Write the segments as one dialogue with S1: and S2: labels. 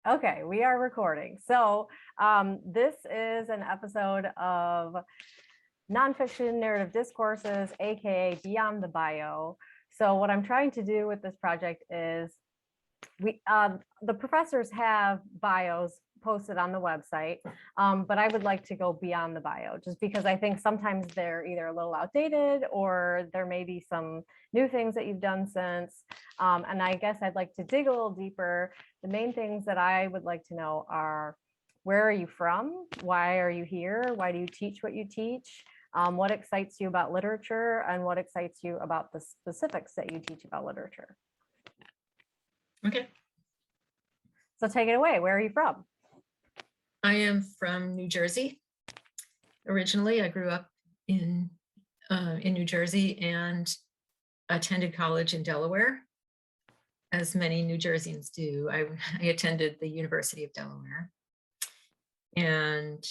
S1: Okay, we are recording. So this is an episode of Nonfiction Narrative Discourses, aka Beyond the Bio. So what I'm trying to do with this project is the professors have bios posted on the website, but I would like to go beyond the bio just because I think sometimes they're either a little outdated or there may be some new things that you've done since. And I guess I'd like to dig a little deeper. The main things that I would like to know are, where are you from? Why are you here? Why do you teach what you teach? What excites you about literature, and what excites you about the specifics that you teach about literature?
S2: Okay.
S1: So take it away. Where are you from?
S2: I am from New Jersey. Originally, I grew up in New Jersey and attended college in Delaware, as many New Jerseyans do. I attended the University of Delaware. And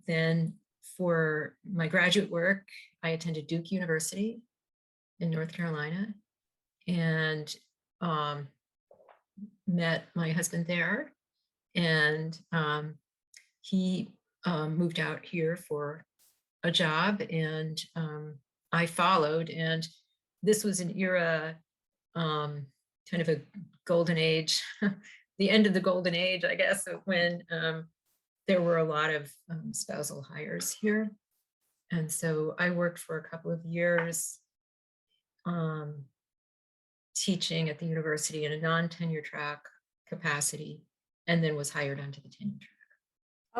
S2: then for my graduate work, I attended Duke University in North Carolina and met my husband there. And he moved out here for a job, and I followed. And this was an era, kind of a golden age, the end of the golden age, I guess, when there were a lot of spousal hires here. And so I worked for a couple of years teaching at the university in a non-tenure track capacity, and then was hired onto the tenure track.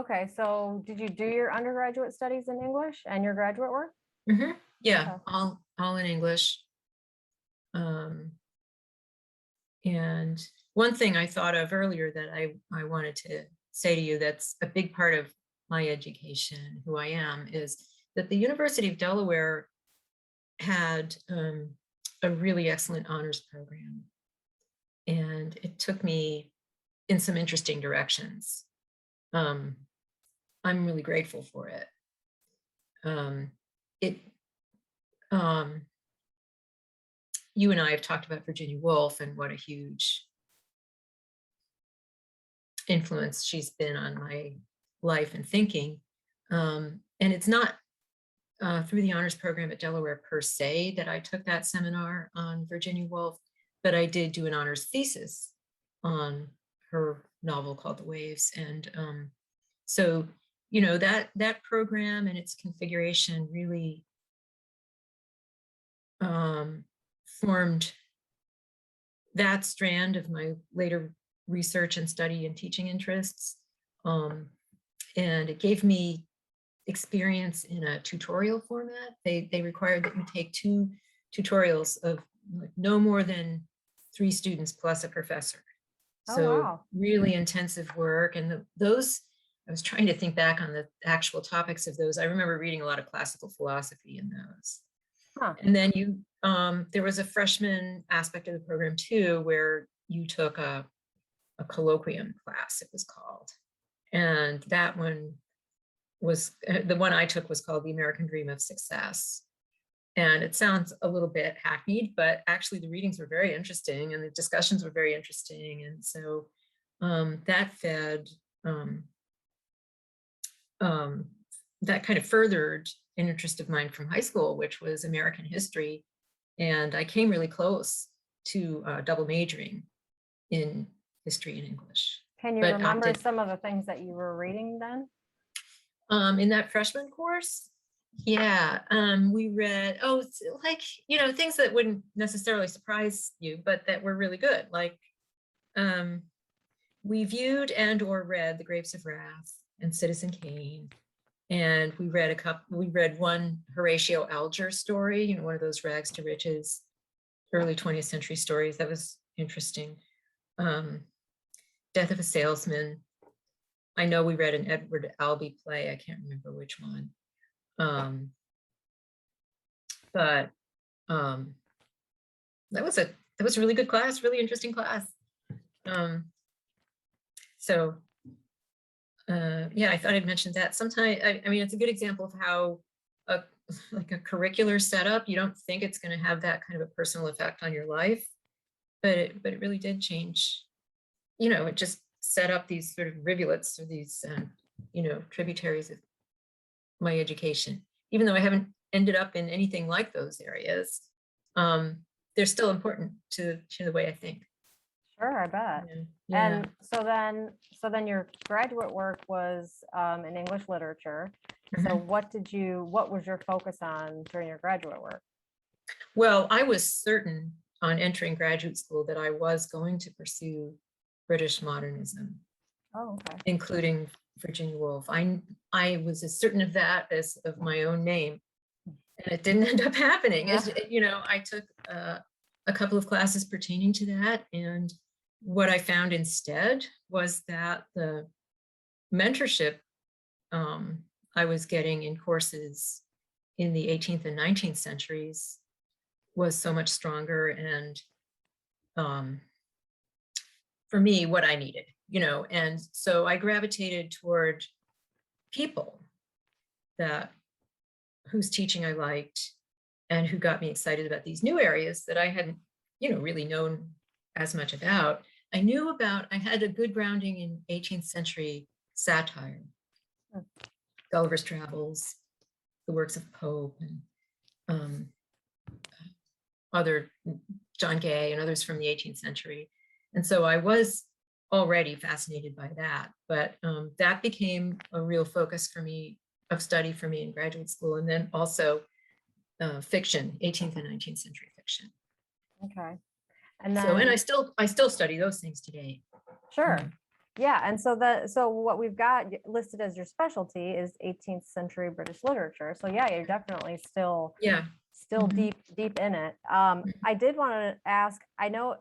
S1: Okay, so did you do your undergraduate studies in English and your graduate work?
S2: Mm-hmm. Yeah,
S1: Okay.
S2: all in English. And one thing I thought of earlier that I wanted to say to you that's a big part of my education, who I am, is that the University of Delaware had a really excellent honors program. And it took me in some interesting directions. I'm really grateful for it. You and I have talked about Virginia Woolf and what a huge influence she's been on my life and thinking. And it's not through the honors program at Delaware per se that I took that seminar on Virginia Woolf, but I did do an honors thesis on her novel called The Waves. And so, you know, that program and its configuration really formed that strand of my later research and study and teaching interests. And it gave me experience in a tutorial format. They required that you take 2 tutorials of no more than 3 students plus a professor.
S1: Oh,
S2: So
S1: wow.
S2: really intensive work. And those, I was trying to think back on the actual topics of those. I remember reading a lot of classical philosophy in those.
S1: Huh.
S2: And then there was a freshman aspect of the program too, where you took a colloquium class, it was called. And that one was, the one I took was called The American Dream of Success. And it sounds a little bit hackneyed, but actually the readings were very interesting and the discussions were very interesting. And so that fed, that kind of furthered an interest of mine from high school, which was American history. And I came really close to double majoring in history and English.
S1: Can you remember some of the things that you were reading then?
S2: In that freshman course? Yeah, we read, things that wouldn't necessarily surprise you, but that were really good. Like we viewed and or read The Grapes of Wrath and Citizen Kane. And we read one Horatio Alger story, one of those rags to riches, early 20th century stories. That was interesting. Death of a Salesman. I know we read an Edward Albee play. I can't remember which one. But that was a really good class, really interesting class. Yeah, I thought I'd mentioned that. Sometimes, I mean, it's a good example of how like a curricular setup, you don't think it's going to have that kind of a personal effect on your life, but it really did change. It just set up these sort of rivulets or these, tributaries of my education. Even though I haven't ended up in anything like those areas, they're still important to the way I think.
S1: Sure, I bet.
S2: Yeah.
S1: And so then your graduate work was in English literature. So what was your focus on during your graduate work?
S2: Well, I was certain on entering graduate school that I was going to pursue British modernism, including Virginia Woolf. I was as certain of that as of my own name, and it didn't end up happening. I took a couple of classes pertaining to that, and what I found instead was that the mentorship I was getting in courses in the 18th and 19th centuries was so much stronger, and for me, what I needed, and so I gravitated toward people whose teaching I liked and who got me excited about these new areas that I hadn't, really known as much about. I had a good grounding in 18th century satire, Gulliver's Travels, the works of Pope, and other John Gay and others from the 18th century. And so I was already fascinated by that, but that became a real focus for me of study for me in graduate school. And then also fiction, 18th and 19th century fiction.
S1: Okay. And then,
S2: so, and I still study those things today.
S1: Sure. Yeah. And so what we've got listed as your specialty is 18th century British literature. So yeah, you're definitely still deep in it. I did want to ask, I know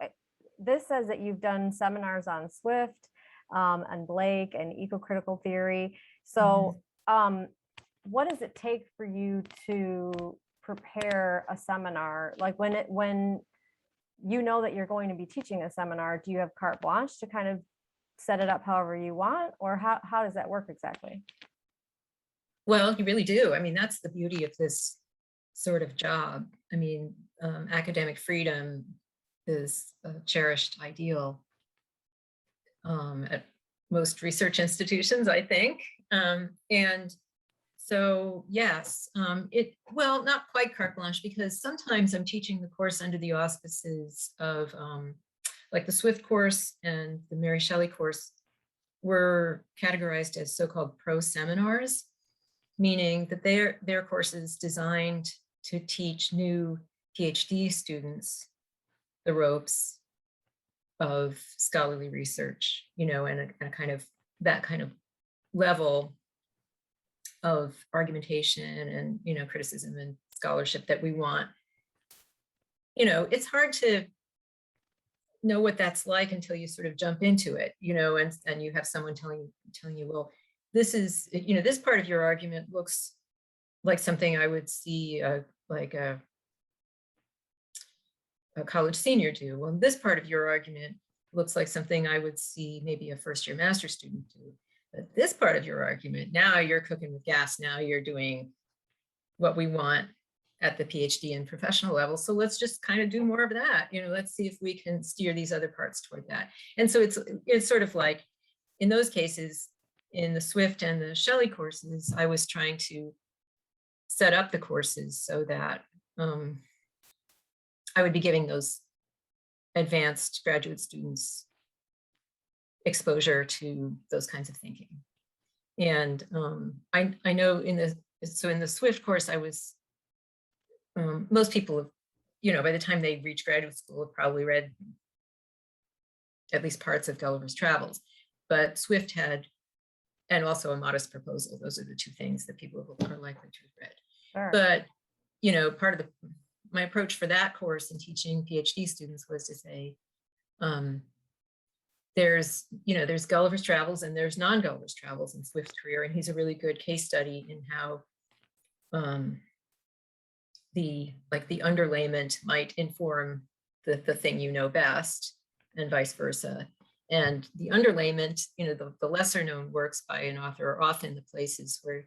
S1: this says that you've done seminars on Swift and Blake and eco-critical theory. So what does it take for you to prepare a seminar? Like when you know that you're going to be teaching a seminar, do you have carte blanche to kind of set it up however you want, or how does that work exactly?
S2: Well, you really do. I mean, that's the beauty of this sort of job. I mean, academic freedom is a cherished ideal at most research institutions, I think. And so, yes, not quite carte blanche, because sometimes I'm teaching the course under the auspices of like the Swift course and the Mary Shelley course were categorized as so-called pro seminars, meaning that they're courses designed to teach new PhD students the ropes of scholarly research, and a kind of that kind of level of argumentation and criticism and scholarship that we want. It's hard to know what that's like until you sort of jump into it, and you have someone telling you, well, this is, this part of your argument looks like something I would see like a college senior do. Well, this part of your argument looks like something I would see maybe a first-year master's student do. But this part of your argument, now you're cooking with gas. Now you're doing what we want at the PhD and professional level. So let's just kind of do more of that. Let's see if we can steer these other parts toward that. And so it's sort of like, in those cases, in the Swift and the Shelley courses, I was trying to set up the courses so that I would be giving those advanced graduate students exposure to those kinds of thinking. And I know in the Swift course, I was, most people have, by the time they reach graduate school, have probably read at least parts of Gulliver's Travels. But Swift had, and also A Modest Proposal. Those are the two things that people are likely to have read.
S1: Sure.
S2: But, part of my approach for that course in teaching PhD students was to say, there's Gulliver's Travels and there's non-Gulliver's Travels in Swift's career. And he's a really good case study in how the underlayment might inform the thing you know best, and vice versa. And the underlayment, the lesser known works by an author are often the places where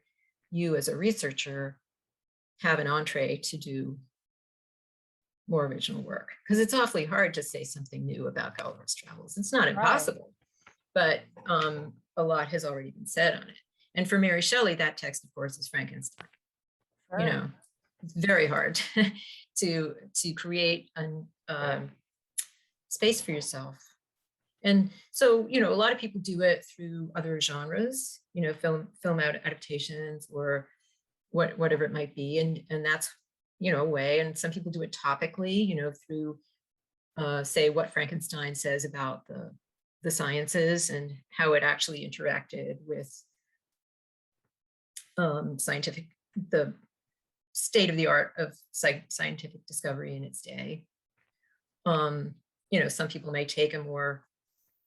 S2: you as a researcher have an entree to do more original work, because it's awfully hard to say something new about Gulliver's Travels. It's not impossible, but a lot has already been said on it. And for Mary Shelley, that text, of course, is Frankenstein.
S1: Sure.
S2: You know, it's very hard to create a space for yourself. And so, you know, a lot of people do it through other genres, you know, film adaptations or whatever it might be. And that's, you know, a way. And some people do it topically, you know, through, say, what Frankenstein says about the sciences and how it actually interacted with the state of the art of scientific discovery in its day. You know, some people may take a more,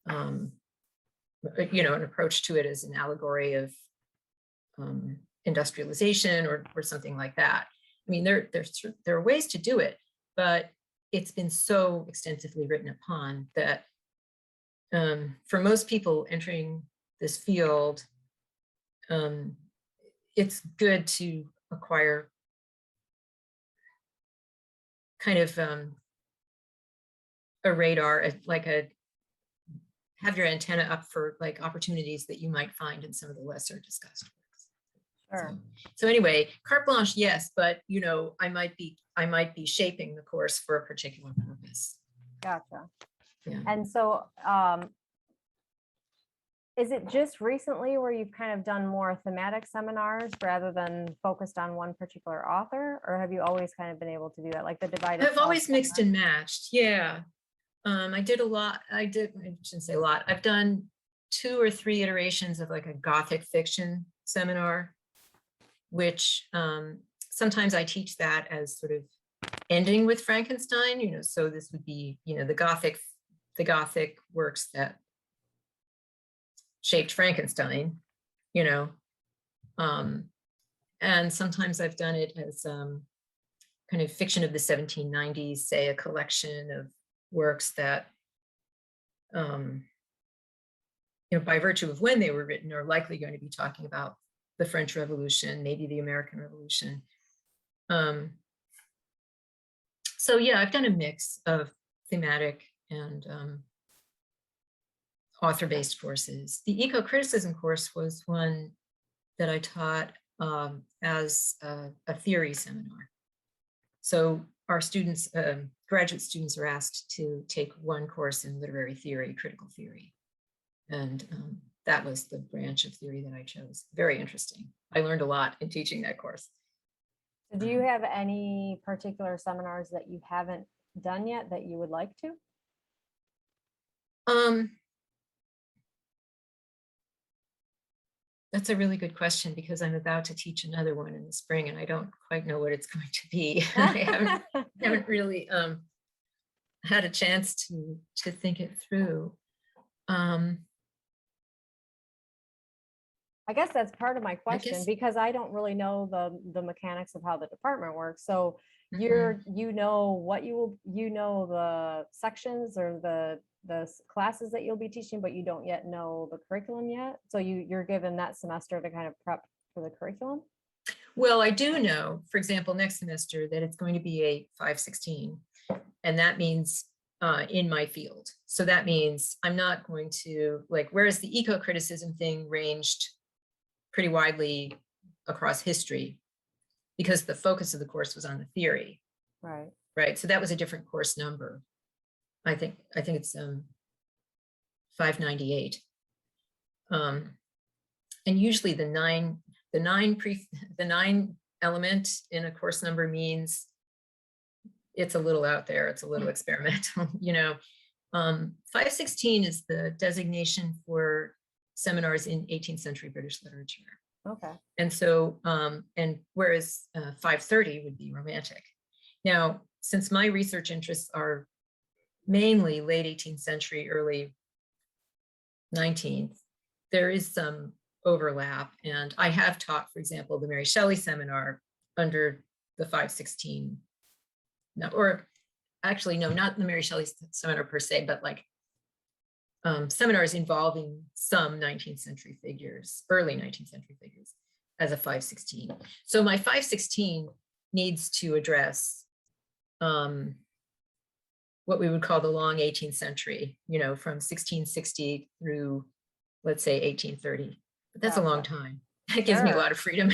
S2: you know, an approach to it as an allegory of industrialization or something like that. I mean, there are ways to do it, but it's been so extensively written upon that for most people entering this field, it's good to acquire kind of a radar, have your antenna up for like opportunities that you might find in some of the lesser discussed works.
S1: Sure.
S2: So anyway, carte blanche, yes, but you know, I might be shaping the course for a particular purpose.
S1: Gotcha.
S2: Yeah.
S1: And so is it just recently where you've kind of done more thematic seminars rather than focused on one particular author, or have you always kind of been able to do that, like the divided?
S2: I've always mixed and matched. Yeah. I did a lot. I shouldn't say a lot. I've done 2 or 3 iterations of like a Gothic fiction seminar, which sometimes I teach that as sort of ending with Frankenstein, you know, so this would be, you know, the Gothic works that shaped Frankenstein, you know, and sometimes I've done it as kind of fiction of the 1790s, say a collection of works that, you know, by virtue of when they were written, are likely going to be talking about the French Revolution, maybe the American Revolution. So yeah, I've done a mix of thematic and author-based courses. The eco-criticism course was one that I taught as a theory seminar. So our students, graduate students, are asked to take one course in literary theory, critical theory. And that was the branch of theory that I chose. Very interesting. I learned a lot in teaching that course.
S1: So do you have any particular seminars that you haven't done yet that you would like to?
S2: That's a really good question, because I'm about to teach another one in the spring and I don't quite know what it's going to be. I haven't really had a chance to think it through.
S1: I guess that's part of my question, because I don't really know the mechanics of how the department works. So you know what the sections or the classes that you'll be teaching, but you don't yet know the curriculum yet. So you're given that semester to kind of prep for the curriculum.
S2: Well, I do know, for example, next semester that it's going to be a 516, and that means in my field. So that means I'm not going to, like, whereas the eco-criticism thing ranged pretty widely across history because the focus of the course was on the theory. Right. So that was a different course number. I think it's 598. And usually the nine element in a course number means it's a little out there, it's a little experimental, you know. 516 is the designation for seminars in 18th century British literature.
S1: Okay.
S2: And so, and whereas 530 would be romantic. Now, since my research interests are mainly late 18th century, early 19th, there is some overlap. And I have taught, for example, the Mary Shelley seminar under the 516, no, or actually, no, not the Mary Shelley seminar per se, but like seminars involving some 19th century figures, early 19th century figures, as a 516. So my 516 needs to address what we would call the long 18th century, you know, from 1660 through let's say 1830, but that's a long time. That gives me a lot of freedom.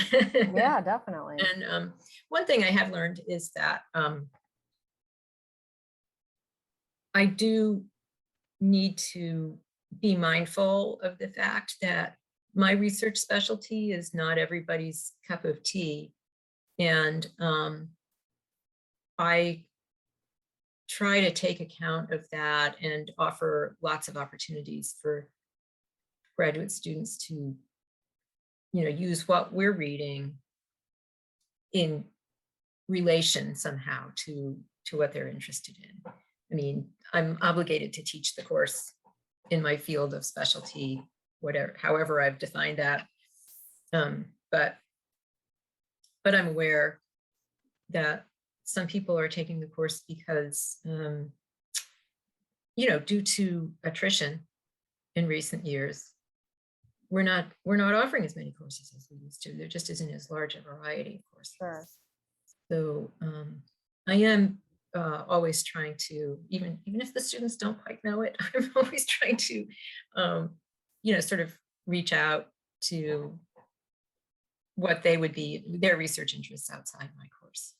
S1: Yeah, definitely.
S2: And one thing I have learned is that I do need to be mindful of the fact that my research specialty is not everybody's cup of tea. And I try to take account of that and offer lots of opportunities for graduate students to, use what we're reading in relation somehow to what they're interested in. I mean, I'm obligated to teach the course in my field of specialty, however I've defined that. But I'm aware that some people are taking the course because, due to attrition in recent years, we're not offering as many courses as we used to. There just isn't as large a variety of courses.
S1: Sure.
S2: So I am always trying to, even if the students don't quite know it, I'm always trying to, sort of reach out to what they would be, their research interests outside my course,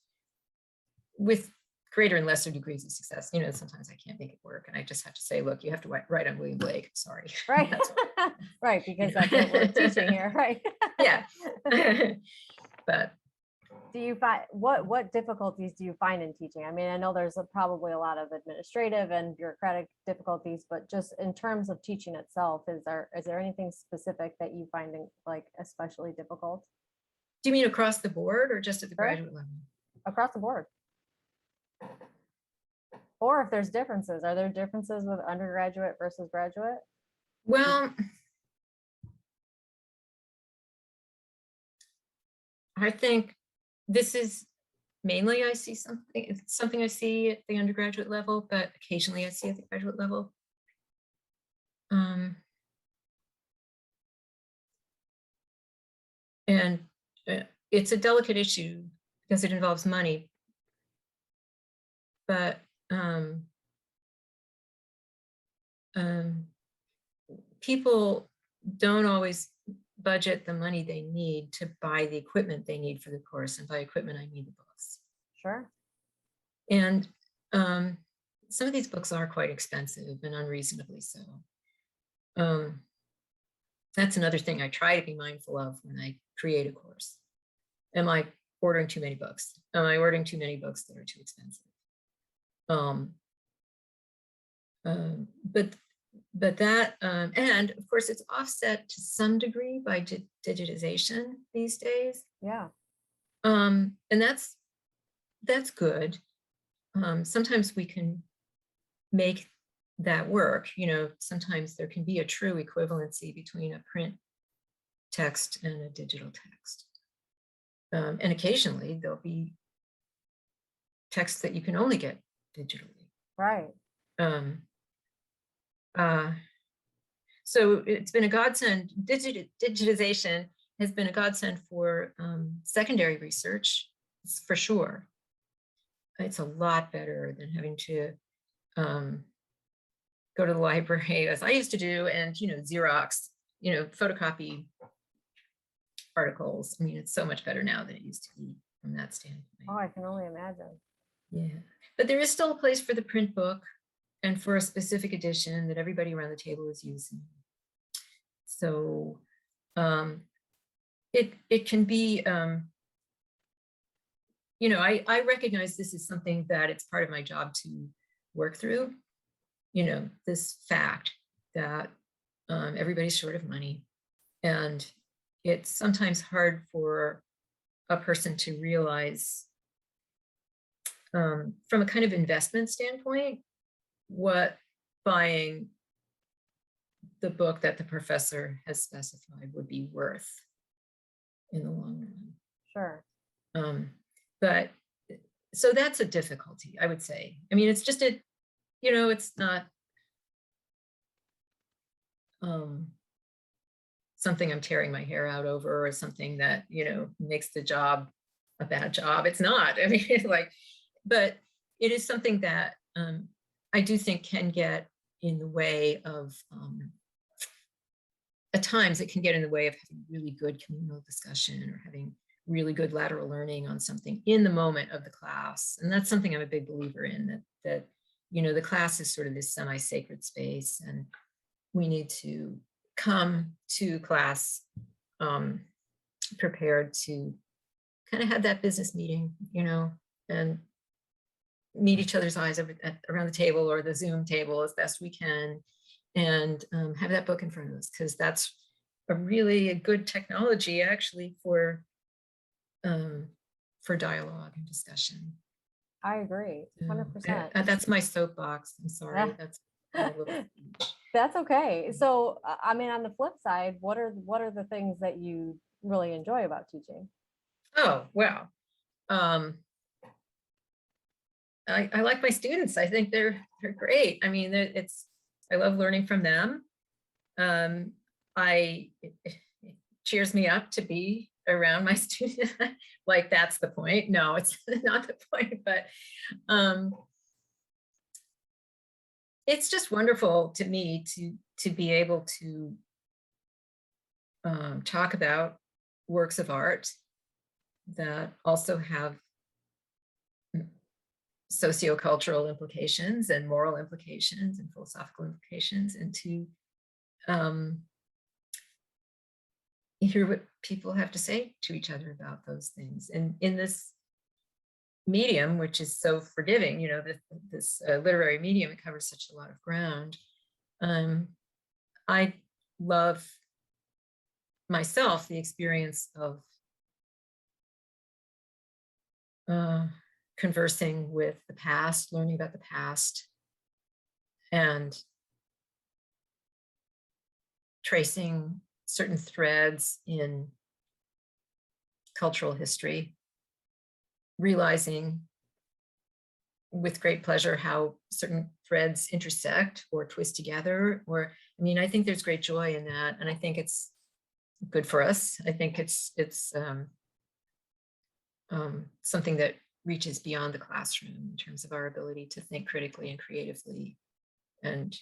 S2: with greater and lesser degrees of success. Sometimes I can't make it work, and I just have to say, look, you have to write on William Blake. Sorry.
S1: Right. Right, because that's what we're teaching here, right?
S2: Yeah. But
S1: do you find what difficulties do you find in teaching? I mean, I know there's probably a lot of administrative and bureaucratic difficulties, but just in terms of teaching itself, is there anything specific that you find like especially difficult?
S2: Do you mean across the board or just at the graduate level?
S1: Across the board. Or if there's differences, are there differences with undergraduate versus graduate?
S2: Well, I think this is mainly I see something I see at the undergraduate level, but occasionally I see at the graduate level. And it's a delicate issue because it involves money, but people don't always budget the money they need to buy the equipment they need for the course. And by equipment, I mean the books.
S1: Sure.
S2: And some of these books are quite expensive and unreasonably so. That's another thing I try to be mindful of when I create a course. Am I ordering too many books? Am I ordering too many books that are too expensive? But that, and of course, it's offset to some degree by digitization these days.
S1: Yeah.
S2: And that's good. Sometimes we can make that work. Sometimes there can be a true equivalency between a print text and a digital text. And occasionally there'll be texts that you can only get digitally.
S1: Right.
S2: So it's been a godsend. Digitization has been a godsend for secondary research, for sure. It's a lot better than having to go to the library, as I used to do, and Xerox, photocopy articles. I mean, it's so much better now than it used to be from that standpoint.
S1: Oh, I can only imagine.
S2: Yeah, but there is still a place for the print book and for a specific edition that everybody around the table is using. So it can be, I recognize this is something that it's part of my job to work through, this fact that everybody's short of money. And it's sometimes hard for a person to realize from a kind of investment standpoint, what buying the book that the professor has specified would be worth in the long run.
S1: Sure.
S2: But so that's a difficulty, I would say. I mean, it's just it's not something I'm tearing my hair out over, or something that, makes the job a bad job. It's not. I mean, but it is something that I do think can get in the way of at times it can get in the way of having really good communal discussion or having really good lateral learning on something in the moment of the class. And that's something I'm a big believer in, that the class is sort of this semi-sacred space, and we need to come to class prepared to kind of have that business meeting, and meet each other's eyes around the table or the Zoom table as best we can, and have that book in front of us, because that's a good technology actually for dialogue and discussion.
S1: I agree, 100%.
S2: That's my soapbox. I'm sorry. That's a little
S1: That's okay. So, I mean, on the flip side, what are the things that you really enjoy about teaching?
S2: Oh, well, I like my students. I think they're great. I mean, I love learning from them. It cheers me up to be around my students. Like, that's the point. No, it's not the point, but it's just wonderful to me to be able to talk about works of art that also have sociocultural implications and moral implications and philosophical implications, and to hear what people have to say to each other about those things. And in this medium, which is so forgiving, this literary medium, it covers such a lot of ground. I love myself the experience of conversing with the past, learning about the past, and tracing certain threads in cultural history, realizing with great pleasure how certain threads intersect or twist together. I think there's great joy in that, and I think it's good for us. I think it's something that reaches beyond the classroom in terms of our ability to think critically and creatively and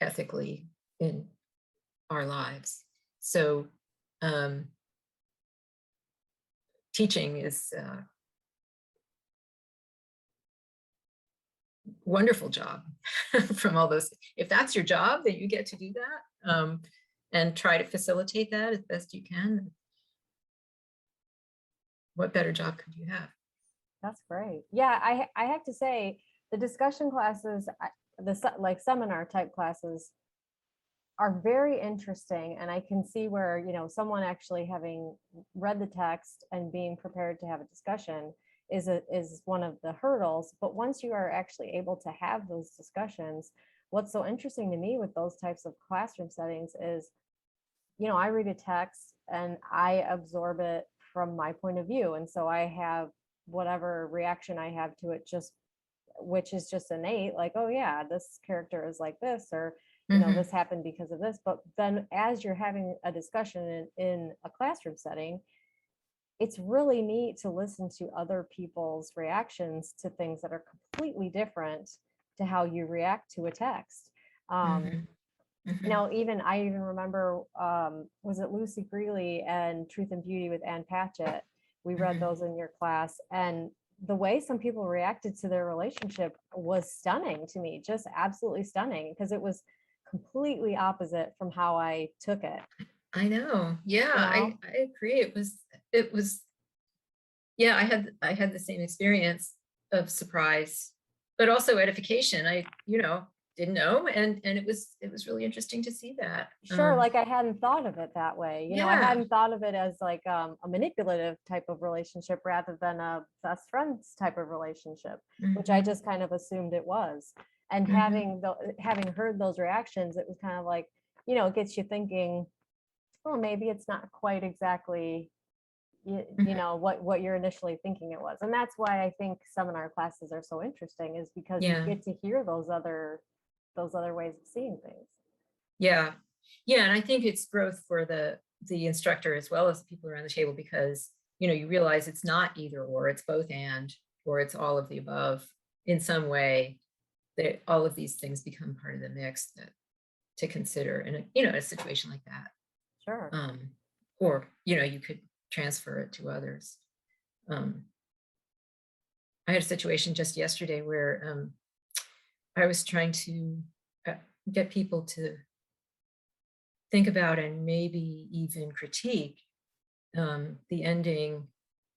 S2: ethically in our lives. So teaching is a wonderful job from all those. If that's your job, that you get to do that and try to facilitate that as best you can, what better job could you have?
S1: That's great. Yeah, I have to say, the discussion classes, like seminar type classes, are very interesting, and I can see where someone actually having read the text and being prepared to have a discussion is one of the hurdles. But once you are actually able to have those discussions, what's so interesting to me with those types of classroom settings is, I read a text and I absorb it from my point of view, and so I have whatever reaction I have to it, which is just innate, like, oh yeah, this character is like this, or this happened because of this. But then as you're having a discussion in a classroom setting, it's really neat to listen to other people's reactions to things that are completely different to how you react to a text. I even remember, was it Lucy Greeley and Truth and Beauty with Anne Patchett? We read those in your class, and the way some people reacted to their relationship was stunning to me, just absolutely stunning, because it was completely opposite from how I took it.
S2: I know. Yeah, I agree. It was, yeah, I had the same experience of surprise, but also edification. I didn't know, and it was really interesting to see that.
S1: Sure, like I hadn't thought of it that way. I hadn't thought of it as like a manipulative type of relationship rather than a best friends type of relationship, which I just kind of assumed it was. And having heard those reactions, it was kind of like, it gets you thinking, well, maybe it's not quite exactly what you're initially thinking it was. And that's why I think seminar classes are so interesting, is because you get to hear those other ways of seeing things.
S2: Yeah, and I think it's growth for the instructor as well as the people around the table, because you realize it's not either or, it's both and, or it's all of the above in some way. That all of these things become part of the mix to consider in a situation like that.
S1: Sure.
S2: Or, you know, you could transfer it to others. I had a situation just yesterday where I was trying to get people to think about and maybe even critique the ending,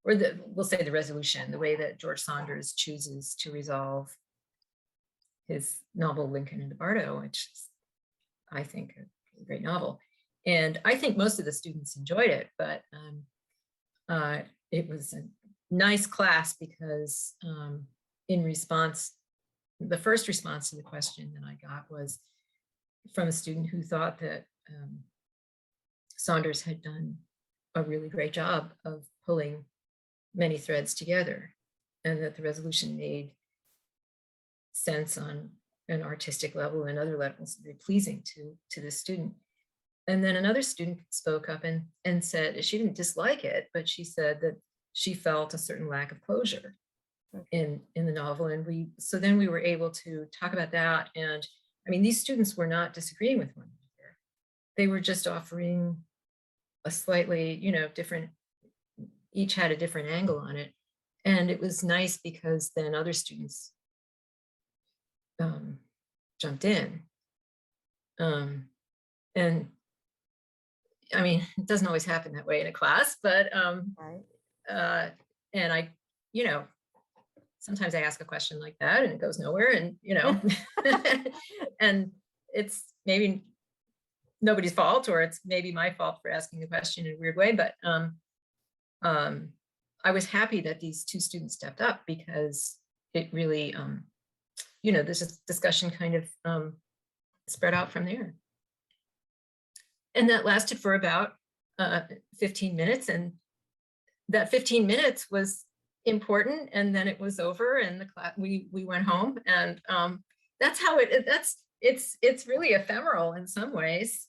S2: or we'll say the resolution, the way that George Saunders chooses to resolve his novel Lincoln and Bardo, which is, I think, a great novel. And I think most of the students enjoyed it, but it was a nice class because in response, the first response to the question that I got was from a student who thought that Saunders had done a really great job of pulling many threads together, and that the resolution made sense on an artistic level and other levels, very pleasing to the student. And then another student spoke up and said she didn't dislike it, but she said that she felt a certain lack of closure in the novel. And so then we were able to talk about that. And I mean, these students were not disagreeing with one another. They were just offering a slightly, you know, different, each had a different angle on it. And it was nice because then other students jumped in. And I mean, it doesn't always happen that way in a class, but
S1: Right.
S2: and I, you know, sometimes I ask a question like that and it goes nowhere, and you know, and it's maybe nobody's fault, or it's maybe my fault for asking the question in a weird way, but I was happy that these two students stepped up, because it really, you know, this discussion kind of spread out from there. And that lasted for about 15 minutes. And that 15 minutes was important. And then it was over, and the class, we went home. And that's how it's really ephemeral in some ways.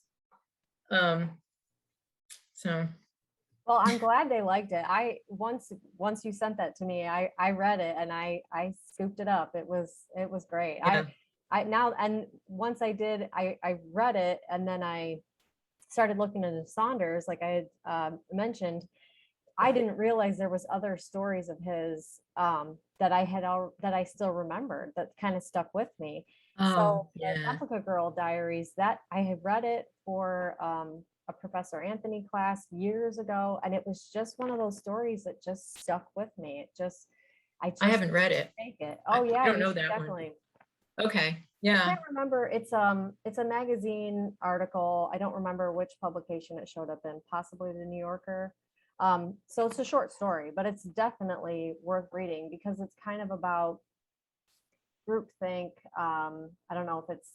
S2: So.
S1: Well, I'm glad they liked it. Once you sent that to me, I read it and I scooped it up. It was great.
S2: Yeah.
S1: I now, and once I did, I read it, and then I started looking into Saunders, like I had mentioned. I didn't realize there was other stories of his that I still remembered, that kind of stuck with me. So the
S2: Yeah.
S1: Replica Girl Diaries, that I had read it for a Professor Anthony class years ago, and it was just one of those stories that just stuck with me.
S2: I haven't read it.
S1: Take it. Oh yeah,
S2: I don't
S1: you
S2: know
S1: should
S2: that
S1: definitely.
S2: Okay.
S1: I
S2: Yeah.
S1: can't remember. It's a magazine article. I don't remember which publication it showed up in, possibly the New Yorker. So it's a short story, but it's definitely worth reading because it's kind of about groupthink. I don't know if it's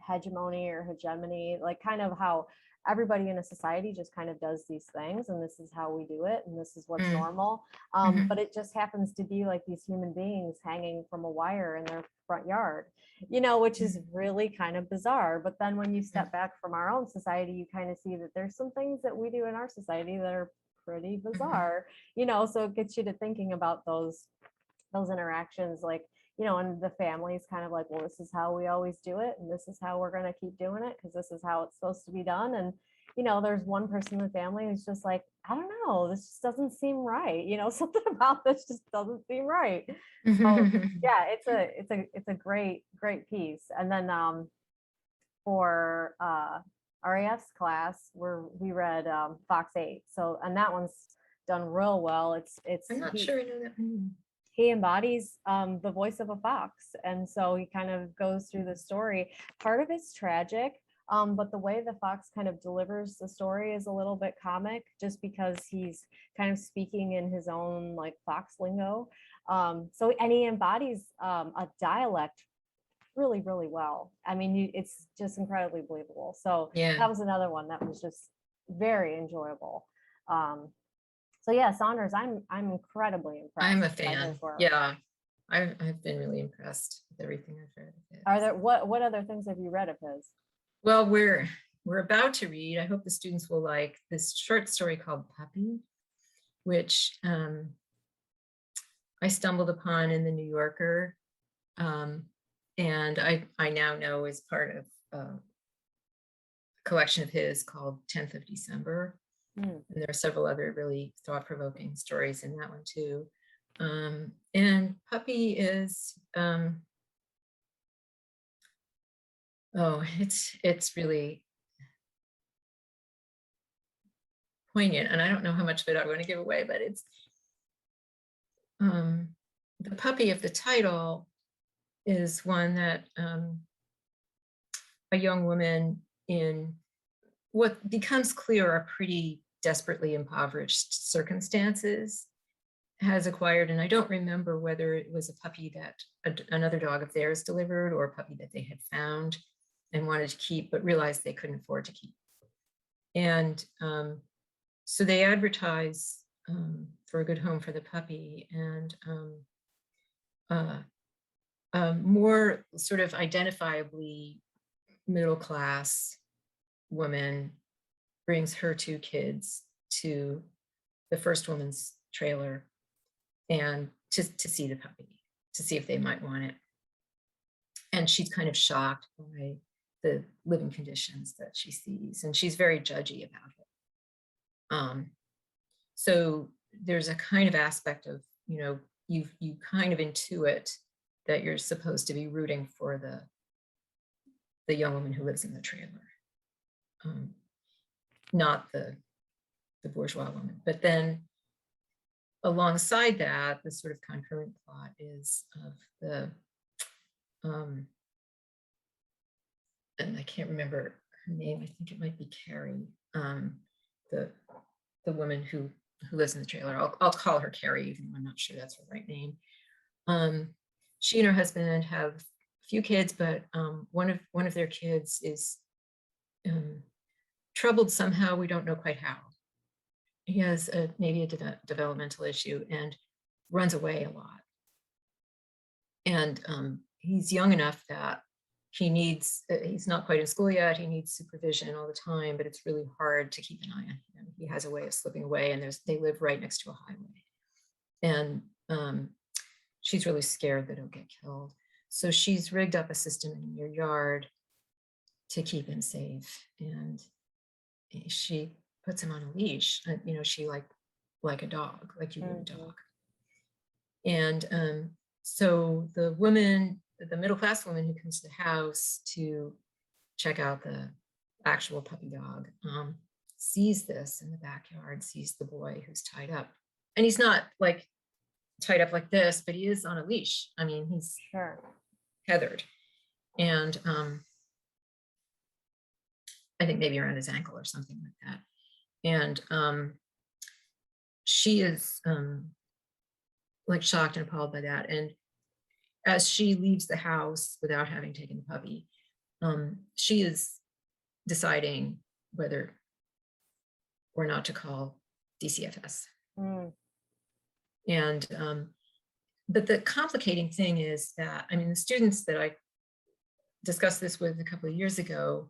S1: hegemony or hegemony, like kind of how everybody in a society just kind of does these things, and this is how we do it, and this is what's normal. But it just happens to be like these human beings hanging from a wire in their front yard, you know, which is really kind of bizarre. But then when you step back from our own society, you kind of see that there's some things that we do in our society that are pretty bizarre, you know, so it gets you to thinking about those interactions, like, you know, and the family's kind of like, well, this is how we always do it, and this is how we're going to keep doing it because this is how it's supposed to be done. And you know, there's one person in the family who's just like, I don't know, this just doesn't seem right, you know, something about this just doesn't seem right. So yeah, it's a great piece. And then for RAF's class, where we read Fox 8. So, and that one's done real well.
S2: I'm not sure I know that.
S1: He embodies the voice of a fox, and so he kind of goes through the story. Part of it's tragic, but the way the fox kind of delivers the story is a little bit comic, just because he's kind of speaking in his own like fox lingo. So, and he embodies a dialect really, really well. I mean, it's just incredibly believable. So
S2: Yeah.
S1: that was another one that was just very enjoyable. So yeah, Saunders, I'm incredibly impressed.
S2: I'm a fan. Yeah, I've been really impressed with everything I've read of his.
S1: Are there what other things have you read of his?
S2: Well, we're about to read, I hope the students will like, this short story called Puppy, which I stumbled upon in the New Yorker, and I now know is part of a collection of his called 10th of December.
S1: Mm.
S2: And there are several other really thought-provoking stories in that one too. And Puppy is, it's really poignant, and I don't know how much of it I'm going to give away, but it's the puppy of the title is one that a young woman in what becomes clear are pretty desperately impoverished circumstances has acquired. And I don't remember whether it was a puppy that another dog of theirs delivered or a puppy that they had found and wanted to keep, but realized they couldn't afford to keep. And so they advertise for a good home for the puppy, and more sort of identifiably middle class woman brings her two kids to the first woman's trailer and to see the puppy, to see if they might want it. And she's kind of shocked by the living conditions that she sees, and she's very judgy about it. So there's a kind of aspect of, you kind of intuit that you're supposed to be rooting for the young woman who lives in the trailer, not the bourgeois woman. But then alongside that, the sort of concurrent plot is of the, and I can't remember her name, I think it might be Carrie, the woman who lives in the trailer. I'll call her Carrie, even though I'm not sure that's her right name. She and her husband have a few kids, but one of their kids is troubled somehow. We don't know quite how. He has maybe a developmental issue and runs away a lot. And he's young enough that he's not quite in school yet. He needs supervision all the time, but it's really hard to keep an eye on him. He has a way of slipping away, and they live right next to a highway. And she's really scared that he'll get killed. So she's rigged up a system in your yard to keep him safe. And she puts him on a leash, she like a dog, like you would a dog. And so the woman, the middle-class woman who comes to the house to check out the actual puppy dog, sees this in the backyard, sees the boy who's tied up. And he's not like tied up like this, but he is on a leash. I mean, he's tethered. And I think maybe around his ankle or something like that. And she is like shocked and appalled by that. And as she leaves the house without having taken the puppy, she is deciding whether or not to call DCFS. And but the complicating thing is that, I mean, the students that I discussed this with a couple of years ago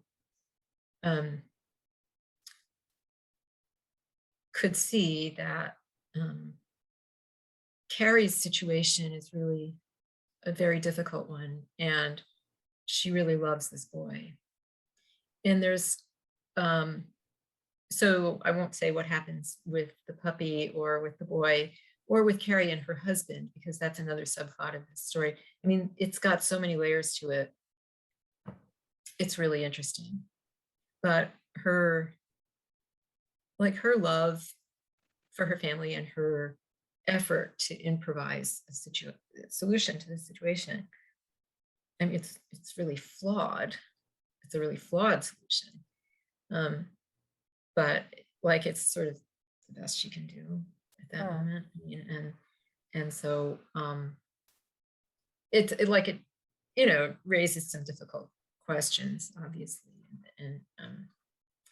S2: could see that Carrie's situation is really a very difficult one, and she really loves this boy. And there's so I won't say what happens with the puppy or with the boy or with Carrie and her husband, because that's another subplot of this story. I mean, it's got so many layers to it. It's really interesting. But her love for her family and her effort to improvise a solution to the situation, I mean, it's really flawed. It's a really flawed solution. But like, it's sort of the best she can do at that moment. And so it raises some difficult questions, obviously. And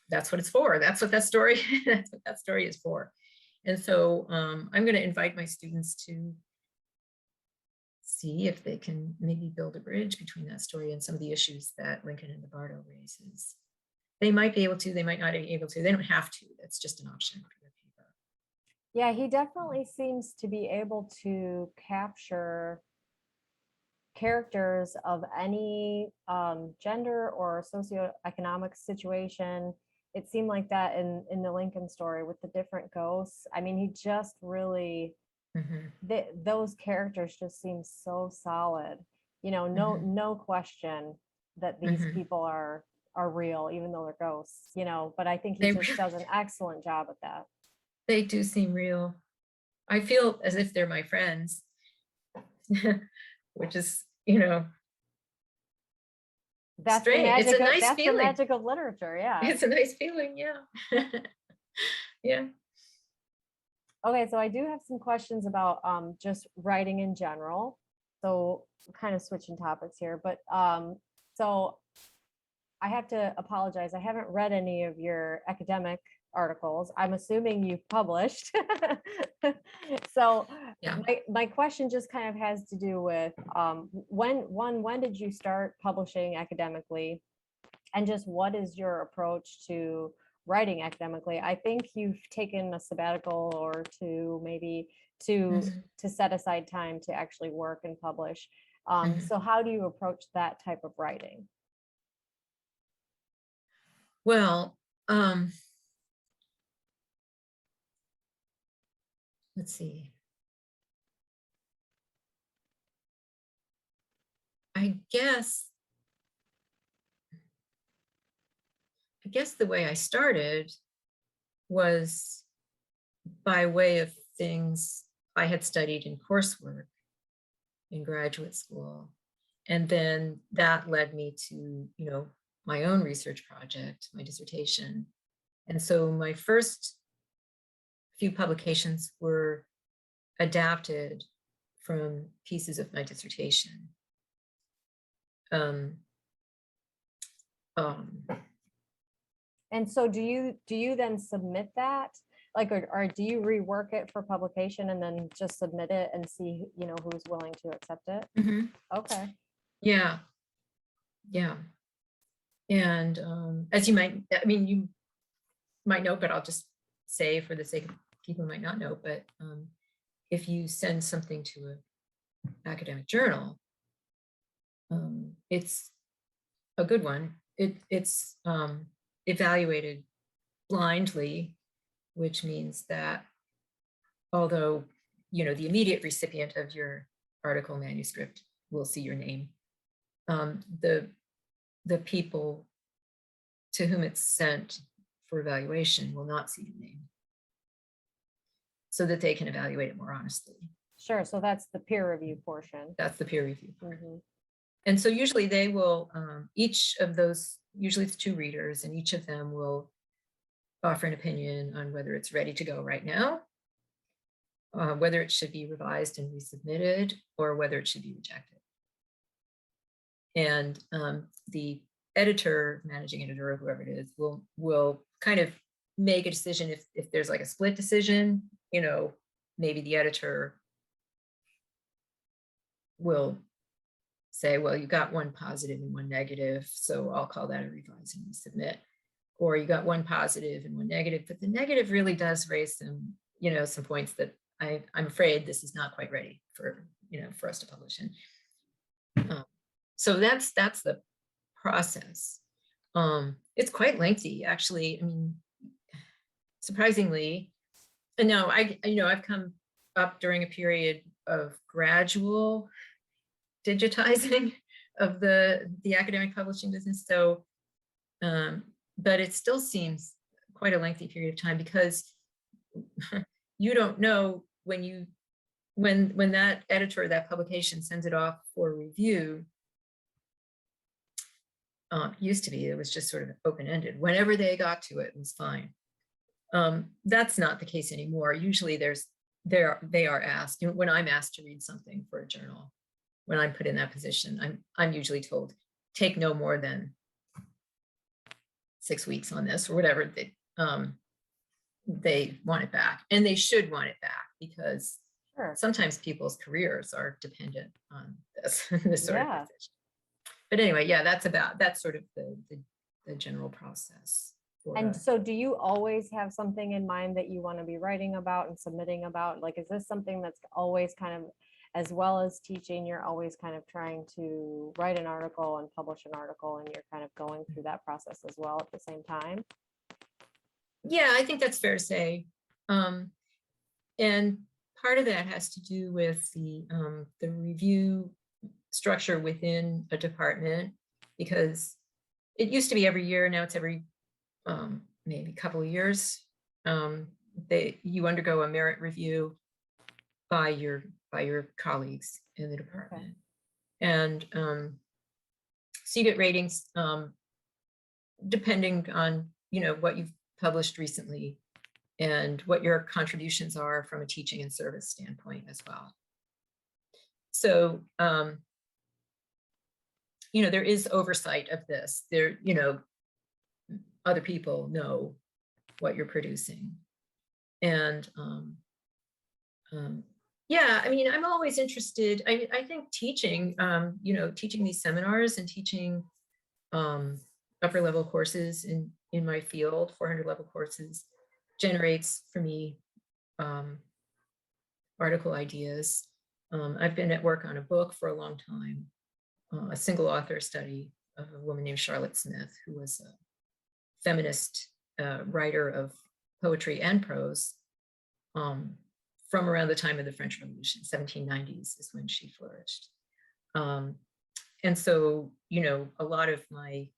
S2: that's what it's for. That's what that story is for. And so I'm going to invite my students to see if they can maybe build a bridge between that story and some of the issues that Lincoln and the Bardo raises. They might be able to, they might not be able to, they don't have to. That's just an option for their paper.
S1: Yeah, he definitely seems to be able to capture characters of any gender or socioeconomic situation. It seemed like that in the Lincoln story with the different ghosts. I mean, he just really,
S2: Mhm.
S1: those characters just seem so solid. You know, no question that these
S2: Mhm.
S1: people are real, even though they're ghosts. You know, but I think he
S2: They
S1: just
S2: really,
S1: does an excellent job at that.
S2: they do seem real. I feel as if they're my friends, which is,
S1: That's the
S2: strange. It's a
S1: magic of
S2: nice feeling.
S1: literature. Yeah.
S2: It's a nice feeling, yeah. Yeah.
S1: Okay, so I do have some questions about just writing in general. So kind of switching topics here, but so I have to apologize. I haven't read any of your academic articles. I'm assuming you've published. So
S2: Yeah.
S1: my question just kind of has to do with when did you start publishing academically? And just what is your approach to writing academically? I think you've taken a sabbatical or two, maybe to
S2: Mhm.
S1: set aside time to actually work and publish.
S2: Mhm.
S1: So how do you approach that type of writing?
S2: Well, let's see. I guess the way I started was by way of things I had studied in coursework in graduate school. And then that led me to, my own research project, my dissertation. And so my first few publications were adapted from pieces of my dissertation. Um, um,
S1: And so do you then submit that? Like, or do you rework it for publication and then just submit it and see, who's willing to accept it?
S2: mhm.
S1: Okay.
S2: Yeah, yeah. And as you might, you might know, but I'll just say for the sake of people who might not know, but if you send something to an academic journal, it's a good one. It's evaluated blindly, which means that although, the immediate recipient of your article manuscript will see your name, the people to whom it's sent for evaluation will not see your name, so that they can evaluate it more honestly.
S1: Sure. So that's the peer review portion.
S2: That's the peer review part.
S1: Mhm.
S2: And so usually they will, each of those, usually it's 2 readers, and each of them will offer an opinion on whether it's ready to go right now, whether it should be revised and resubmitted, or whether it should be rejected. And the editor, managing editor, or whoever it is, will kind of make a decision if there's like a split decision, maybe the editor will say, well, you got one positive and one negative, so I'll call that a revise and resubmit. Or you got one positive and one negative, but the negative really does raise some, some points that I'm afraid this is not quite ready for, for us to publish in. So that's the process. It's quite lengthy, actually. Surprisingly, and no, I've come up during a period of gradual digitizing of the academic publishing business. So, but it still seems quite a lengthy period of time, because you don't know when that editor of that publication sends it off for review. Used to be, it was just sort of open-ended. Whenever they got to it, it was fine. That's not the case anymore. Usually they are asked, when I'm asked to read something for a journal, when I'm put in that position, I'm usually told, take no more than 6 weeks on this, or whatever. They want it back, and they should want it back, because
S1: Sure.
S2: sometimes people's careers are dependent on this sort of
S1: Yeah.
S2: decision. But anyway, yeah, that's sort of the general process.
S1: And so do you always have something in mind that you want to be writing about and submitting about? Like, is this something that's always kind of as well as teaching, you're always kind of trying to write an article and publish an article, and you're kind of going through that process as well at the same time?
S2: Yeah, I think that's fair to say. And part of that has to do with the review structure within a department, because it used to be every year, now it's every maybe couple of years. You undergo a merit review by your colleagues in the department. Okay. And so you get ratings depending on what you've published recently and what your contributions are from a teaching and service standpoint as well. So there is oversight of this. There, other people know what you're producing. And yeah, I mean, I'm always interested. I think teaching, teaching these seminars and teaching upper level courses in my field, 400 level courses, generates for me article ideas. I've been at work on a book for a long time, a single author study of a woman named Charlotte Smith, who was a feminist writer of poetry and prose from around the time of the French Revolution, 1790s is when she flourished. And so, a lot of my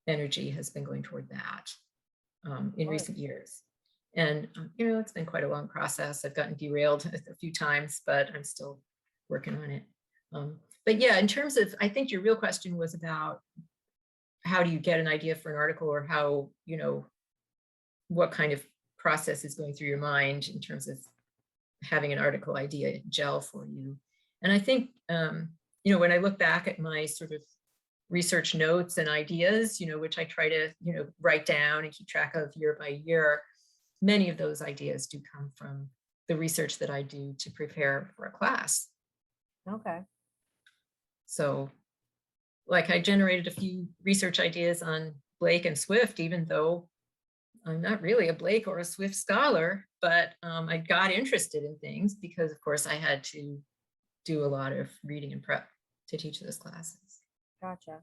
S2: energy has been going toward that in recent years. And, it's been quite a long process. I've gotten derailed a few times, but I'm still working on it. But yeah, in terms of, I think your real question was about how do you get an idea for an article, or how, what kind of process is going through your mind in terms of having an article idea gel for you. And I think, when I look back at my sort of research notes and ideas, which I try to, write down and keep track of year by year, many of those ideas do come from the research that I do to prepare for a class.
S1: Okay.
S2: So, like, I generated a few research ideas on Blake and Swift, even though I'm not really a Blake or a Swift scholar, but I got interested in things because, of course, I had to do a lot of reading and prep to teach those classes.
S1: Gotcha.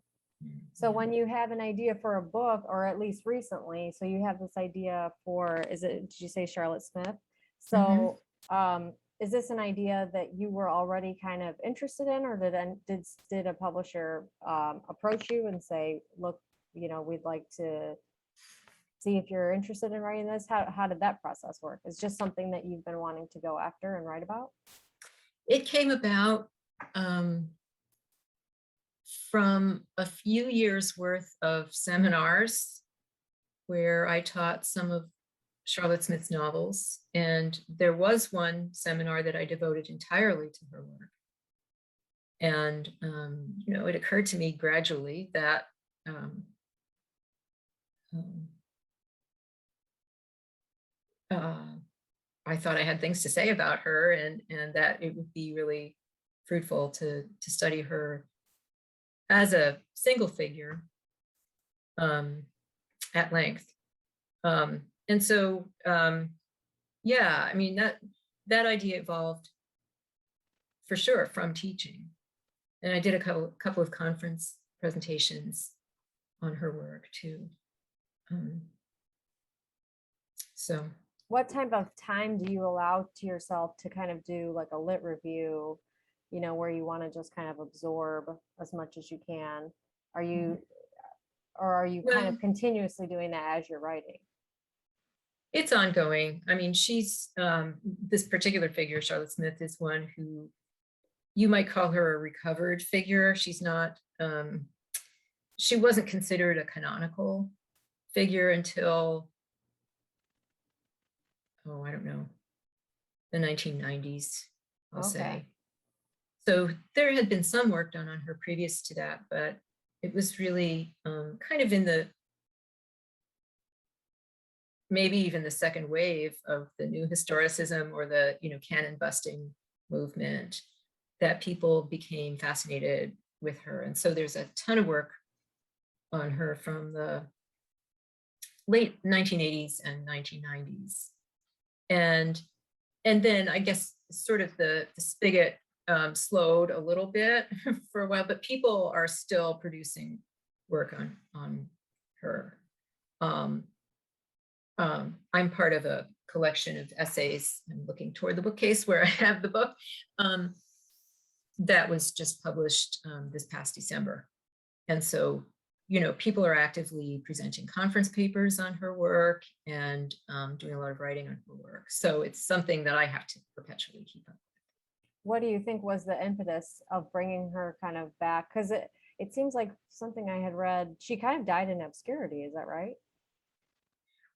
S1: So when you have an idea for a book, or at least recently, so you have this idea for, did you say Charlotte Smith? So is this an idea that you were already kind of interested in, or did a publisher approach you and say, look, we'd like to see if you're interested in writing this? How did that process work? It's just something that you've been wanting to go after and write about?
S2: It came about from a few years worth of seminars where I taught some of Charlotte Smith's novels. And there was one seminar that I devoted entirely to her work. And, it occurred to me gradually that I thought I had things to say about her, and that it would be really fruitful to study her as a single figure at length. And so, yeah, I mean, that idea evolved for sure from teaching. And I did a couple of conference presentations on her work too. So.
S1: What type of time do you allow to yourself to kind of do like a lit review, where you want to just kind of absorb as much as you can? Are you kind of continuously doing that as you're writing?
S2: It's ongoing. I mean, she's this particular figure, Charlotte Smith, is one who you might call her a recovered figure. She's not, she wasn't considered a canonical figure until, I don't know, the 1990s, I'll say. So there had been some work done on her previous to that, but it was really kind of in the, maybe even the second wave of the new historicism or the, canon busting movement, that people became fascinated with her. And so there's a ton of work on her from the late 1980s and 1990s. And then I guess sort of the spigot slowed a little bit for a while, but people are still producing work on her. I'm part of a collection of essays. I'm looking toward the bookcase where I have the book that was just published this past December. And so, people are actively presenting conference papers on her work and doing a lot of writing on her work. So it's something that I have to perpetually keep up.
S1: What do you think was the impetus of bringing her kind of back? Because it seems like something I had read, she kind of died in obscurity. Is that right?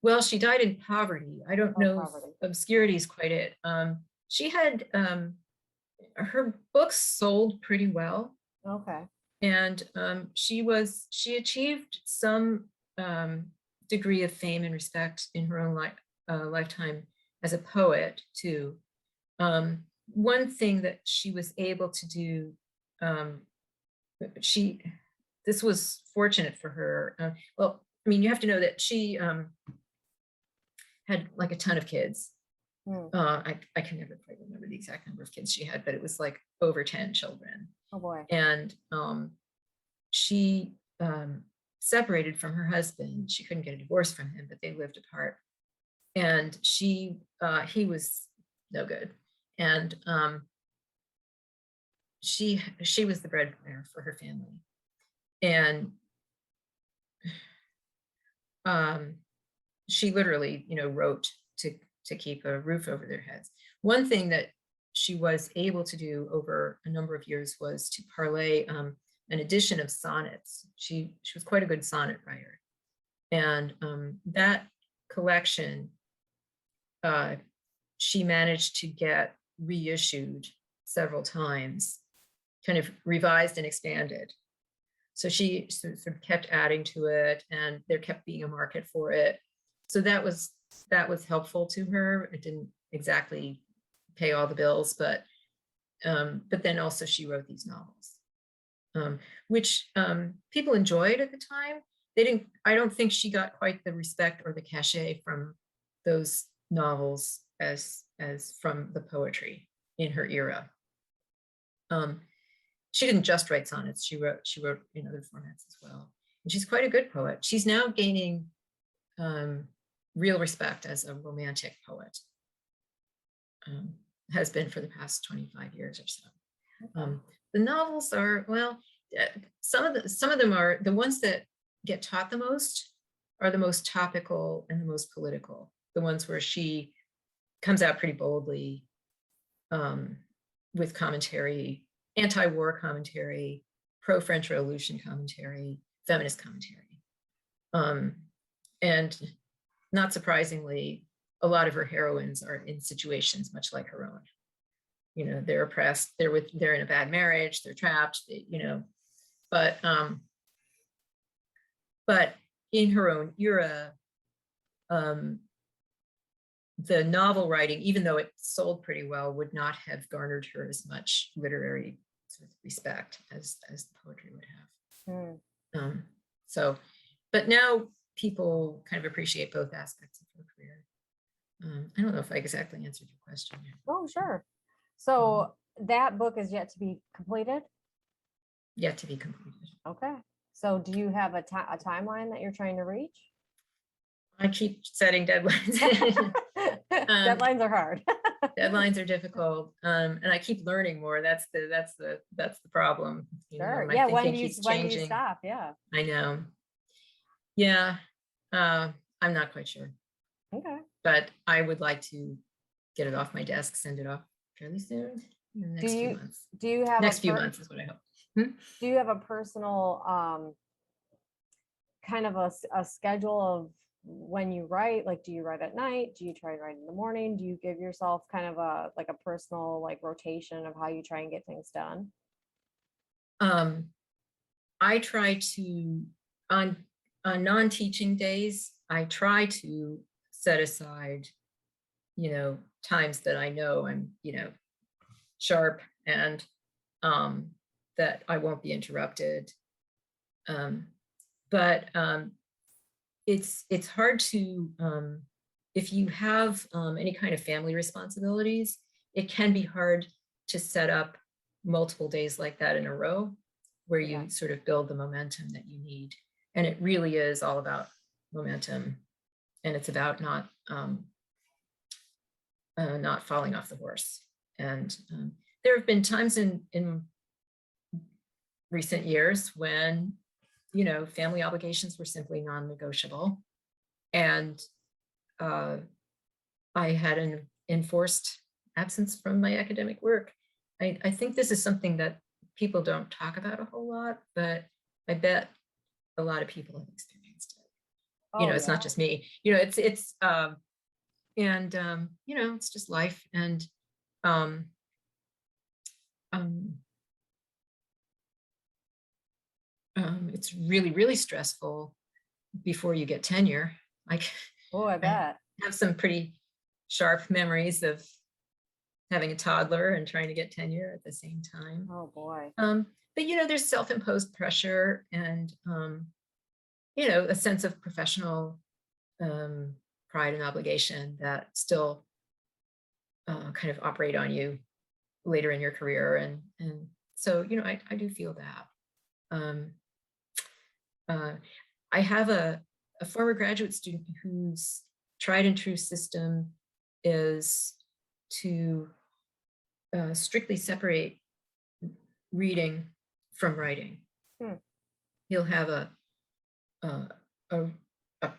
S2: Well, she died in poverty. I don't know if obscurity is quite it. She had, her books sold pretty well.
S1: Okay.
S2: And she achieved some degree of fame and respect in her own lifetime as a poet too. One thing that she was able to do, this was fortunate for her. Well, I mean, you have to know that she had like a ton of kids. I can never quite remember the exact number of kids she had, but it was like over 10 children.
S1: Oh boy.
S2: And she separated from her husband. She couldn't get a divorce from him, but they lived apart. And he was no good. And she was the breadwinner for her family. And she literally, wrote to keep a roof over their heads. One thing that she was able to do over a number of years was to parlay an edition of sonnets. She was quite a good sonnet writer. And that collection, she managed to get reissued several times, kind of revised and expanded. So she sort of kept adding to it, and there kept being a market for it. So that was helpful to her. It didn't exactly pay all the bills, but then also she wrote these novels, which people enjoyed at the time. I don't think she got quite the respect or the cachet from those novels as from the poetry in her era. She didn't just write sonnets, she wrote in other formats as well. And she's quite a good poet. She's now gaining real respect as a romantic poet. Has been for the past 25 years or so. The novels are, well, some of them are, the ones that get taught the most are the most topical and the most political. The ones where she comes out pretty boldly with commentary, anti-war commentary, pro-French Revolution commentary, feminist commentary. And not surprisingly, a lot of her heroines are in situations much like her own. They're oppressed, they're in a bad marriage, they're trapped, but in her own era, the novel writing, even though it sold pretty well, would not have garnered her as much literary sort of respect as the poetry would have. But now people kind of appreciate both aspects of her career. I don't know if I exactly answered your question.
S1: Oh, sure. So that book is yet to be completed?
S2: Yet to be completed.
S1: Okay. So do you have a timeline that you're trying to reach?
S2: I keep setting deadlines.
S1: Deadlines are hard.
S2: Deadlines are difficult, and I keep learning more. That's the problem.
S1: Sure. Yeah. When do you stop? Yeah.
S2: I know. Yeah. I'm not quite sure.
S1: Okay.
S2: But I would like to get it off my desk, send it off fairly soon. In the next few months.
S1: Do you have
S2: next few months is what I hope.
S1: Do you have a personal kind of a schedule of when you write? Like, do you write at night? Do you try to write in the morning? Do you give yourself kind of a personal rotation of how you try and get things done?
S2: I try to, on non-teaching days, I try to set aside, times that I know I'm, sharp and that I won't be interrupted. But it's hard to, if you have any kind of family responsibilities, it can be hard to set up multiple days like that in a row, where you
S1: Yeah.
S2: sort of build the momentum that you need. And it really is all about momentum, and it's about not falling off the horse. And there have been times in recent years when, you know, family obligations were simply non-negotiable, and I had an enforced absence from my academic work. I think this is something that people don't talk about a whole lot, but I bet a lot of people have experienced it. You know,
S1: Oh,
S2: it's
S1: yeah.
S2: not just me. You know, it's you know, it's just life. And um, it's really, really stressful before you get tenure. Like,
S1: Oh, I
S2: I
S1: bet.
S2: have some pretty sharp memories of having a toddler and trying to get tenure at the same time.
S1: Oh boy.
S2: But you know, there's self-imposed pressure and you know, a sense of professional pride and obligation that still kind of operate on you later in your career. And so, you know, I do feel that. I have a former graduate student whose tried and true system is to strictly separate reading from writing. He'll have a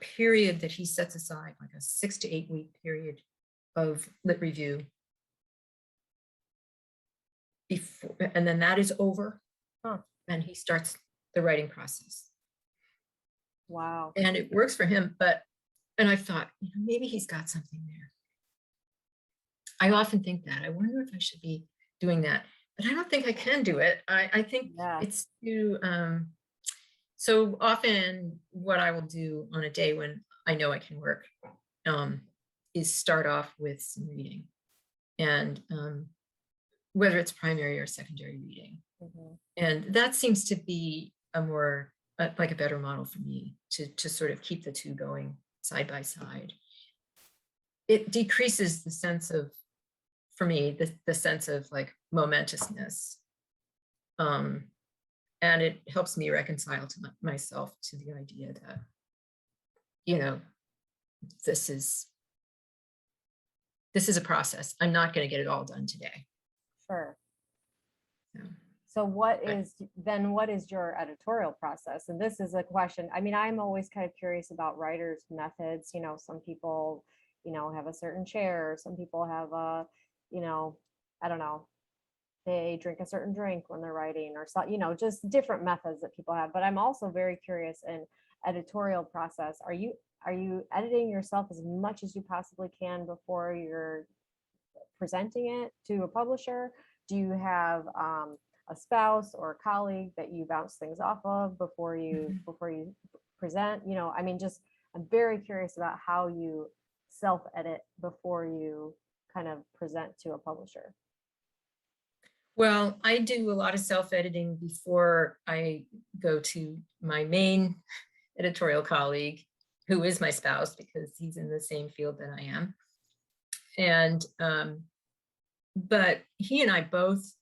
S2: period that he sets aside, like a 6 to 8 week period of lit review before, and then that is over. And he starts the writing process.
S1: Wow.
S2: And it works for him, and I thought, you know, maybe he's got something there. I often think that. I wonder if I should be doing that, but I don't think I can do it. I think it's too, so often what I will do on a day when I know I can work is start off with some reading, and whether it's primary or secondary reading. And that seems to be a more, like a better model for me to sort of keep the two going side by side. It decreases the sense of, for me, the sense of like momentousness. And it helps me reconcile to myself to the idea that, you know, this is a process. I'm not going to get it all done today.
S1: Sure.
S2: So,
S1: so what is your editorial process? And this is a question, I mean, I'm always kind of curious about writers' methods. You know, some people, you know, have a certain chair. Some people have a, you know, I don't know, they drink a certain drink when they're writing, or so, you know, just different methods that people have. But I'm also very curious in editorial process. Are you editing yourself as much as you possibly can before you're presenting it to a publisher? Do you have a spouse or a colleague that you bounce things off of before you present? You know, I mean, just, I'm very curious about how you self-edit before you kind of present to a publisher.
S2: Well, I do a lot of self-editing before I go to my main editorial colleague, who is my spouse because he's in the same field that I am. And, but he and I both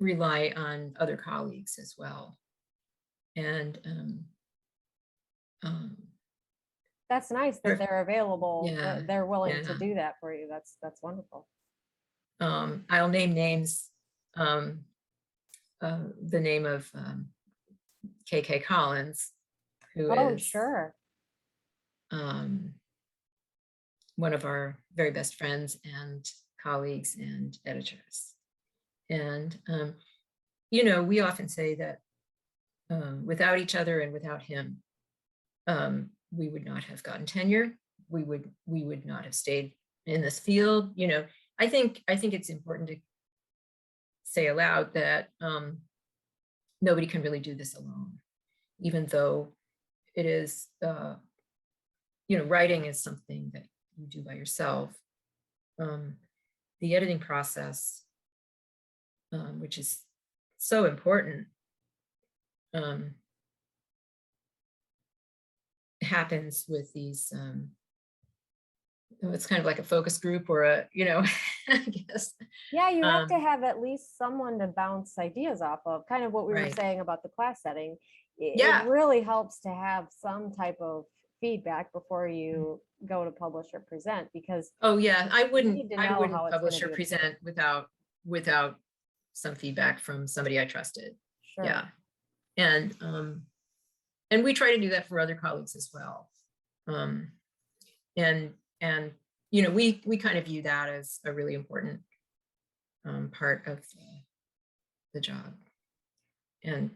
S2: rely on other colleagues as well. And
S1: that's nice that they're available.
S2: Yeah,
S1: they're willing to do that for you. That's wonderful.
S2: I'll name names. The name of KK Collins, who is
S1: sure,
S2: one of our very best friends and colleagues and editors. And you know, we often say that without each other and without him, we would not have gotten tenure. We would not have stayed in this field. You know, I think it's important to say aloud that nobody can really do this alone, even though it is, you know, writing is something that you do by yourself. The editing process, which is so important, happens with these, it's kind of like a focus group or a, you know, I guess
S1: Yeah, you have to have at least someone to bounce ideas off of, kind of what we were
S2: Right.
S1: saying about the class setting. It
S2: Yeah.
S1: really helps to have some type of feedback before you go to publish or present, because
S2: Oh yeah,
S1: you need to
S2: I
S1: know
S2: wouldn't
S1: how it's going to
S2: publish or
S1: be absorbed.
S2: present without some feedback from somebody I trusted.
S1: Sure.
S2: Yeah. And we try to do that for other colleagues as well. And you know, we kind of view that as a really important part of the job. And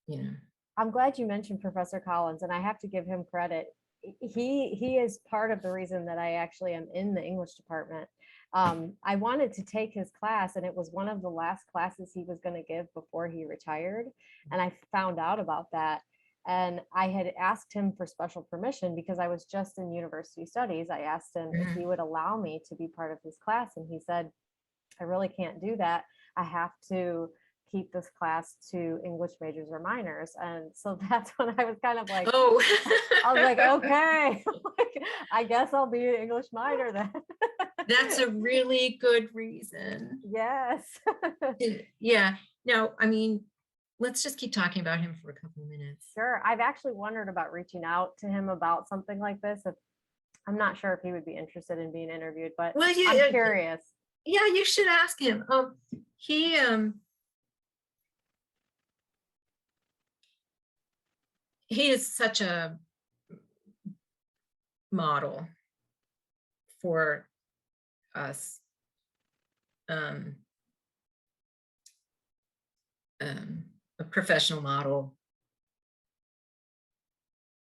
S2: you know,
S1: I'm glad you mentioned Professor Collins, and I have to give him credit. He is part of the reason that I actually am in the English department. I wanted to take his class, and it was one of the last classes he was going to give before he retired. And I found out about that. And I had asked him for special permission because I was just in university studies. I asked him if he would allow me to be part of his class, and he said, I really can't do that. I have to keep this class to English majors or minors. And so that's when I was kind of like,
S2: oh,
S1: I was like, okay, like, I guess I'll be an English minor then.
S2: that's a really good reason.
S1: Yes.
S2: Yeah. Now, I mean, let's just keep talking about him for a couple of minutes.
S1: Sure. I've actually wondered about reaching out to him about something like this. I'm not sure if he would be interested in being interviewed, but
S2: Well,
S1: I'm curious.
S2: Yeah, you should ask him. He is such a model for us. A professional model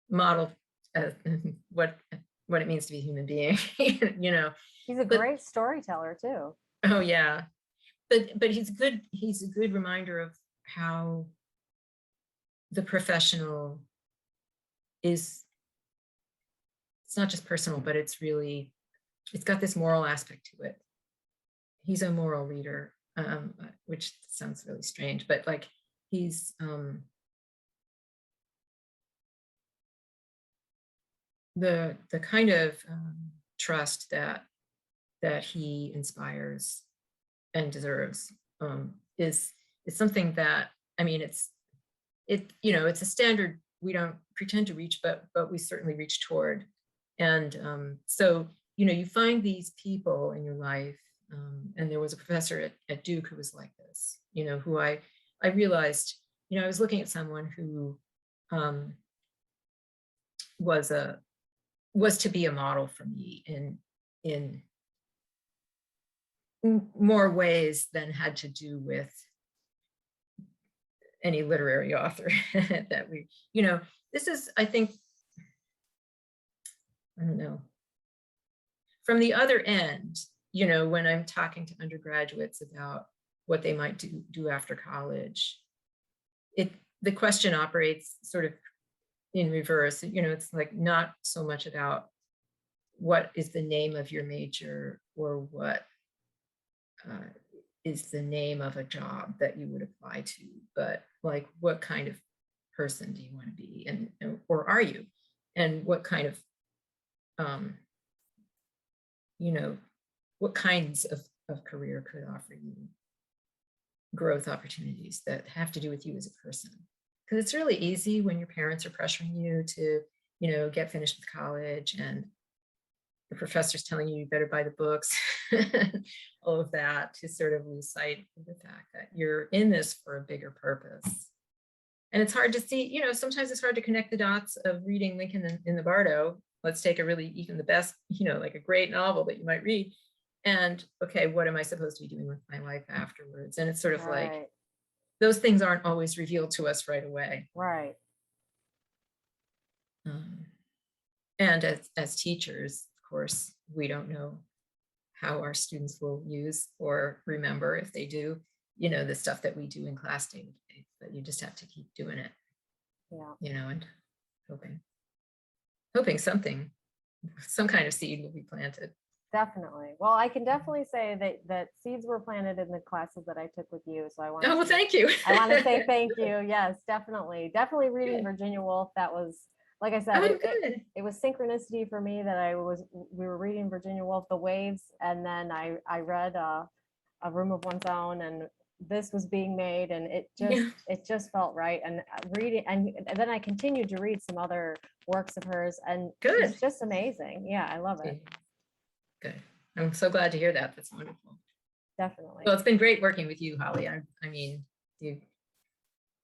S2: what it means to be a human being. You know,
S1: He's a great storyteller too.
S2: Oh yeah, but he's a good reminder of how the professional is. It's not just personal, but it's got this moral aspect to it. He's a moral reader, which sounds really strange, but like he's the kind of trust that he inspires and deserves is something that, I mean, it's a standard we don't pretend to reach, but we certainly reach toward. And so you find these people in your life, and there was a professor at Duke who was like this, who I realized, I was looking at someone who was to be a model for me in more ways than had to do with any literary author that this is, I think, I don't know, from the other end, when I'm talking to undergraduates about what they might do after college, the question operates sort of in reverse. It's like not so much about what is the name of your major or what is the name of a job that you would apply to, but like, what kind of person do you want to be, and or are you, and what kind of what kinds of career could offer you growth opportunities that have to do with you as a person. Because it's really easy when your parents are pressuring you to get finished with college, and the professor's telling you better buy the books, all of that, to sort of lose sight of the fact that you're in this for a bigger purpose. And it's hard to see, sometimes it's hard to connect the dots of reading Lincoln in the Bardo. Let's take a really, even the best, like a great novel that you might read. And okay, what am I supposed to be doing with my life afterwards? And it's sort of like, those things aren't always revealed to us right away.
S1: Right.
S2: And as teachers, of course, we don't know how our students will use or remember, if they do, the stuff that we do in class day to day, but you just have to keep doing it.
S1: Yeah.
S2: And hoping some kind of seed will be planted.
S1: Definitely. Well, I can definitely say that seeds were planted in the classes that I took with you. So I want
S2: well, thank you.
S1: I want to say thank you. Yes, definitely. Definitely reading Virginia Woolf. That was, like I said, it was synchronicity for me that we were reading Virginia Woolf, The Waves, and then I read a room of one's own, and this was being made, and
S2: Yeah.
S1: it just felt right. And reading, and then I continued to read some other works of hers, and
S2: Good.
S1: it's just amazing. Yeah, I love it.
S2: Good. I'm so glad to hear that. That's wonderful.
S1: Definitely.
S2: Well, it's been great working with you, Holly. I mean, you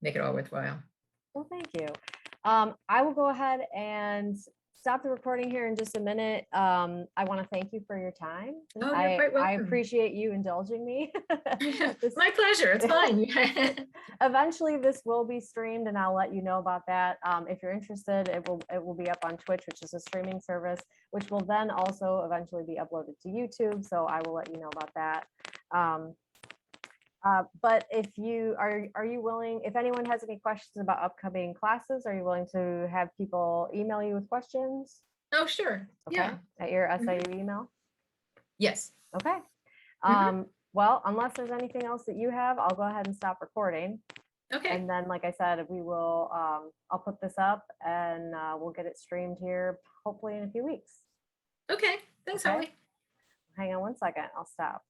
S2: make it all worthwhile.
S1: Well, thank you. I will go ahead and stop the recording here in just a minute. I want to thank you for your time.
S2: Oh, you're quite
S1: I
S2: welcome.
S1: appreciate you indulging me.
S2: My pleasure. It's fine.
S1: Eventually, this will be streamed, and I'll let you know about that. If you're interested, it will be up on Twitch, which is a streaming service, which will then also eventually be uploaded to YouTube. So I will let you know about that. But if you are you willing, if anyone has any questions about upcoming classes, are you willing to have people email you with questions?
S2: Oh, sure.
S1: Okay.
S2: Yeah.
S1: At your SIU email?
S2: Yes.
S1: Okay. Well, unless there's anything else that you have, I'll go ahead and stop recording.
S2: Okay.
S1: And then, like I said, we will, I'll put this up, and we'll get it streamed here, hopefully in a few weeks.
S2: Okay. Thanks,
S1: Okay.
S2: Holly.
S1: Hang on one second. I'll stop.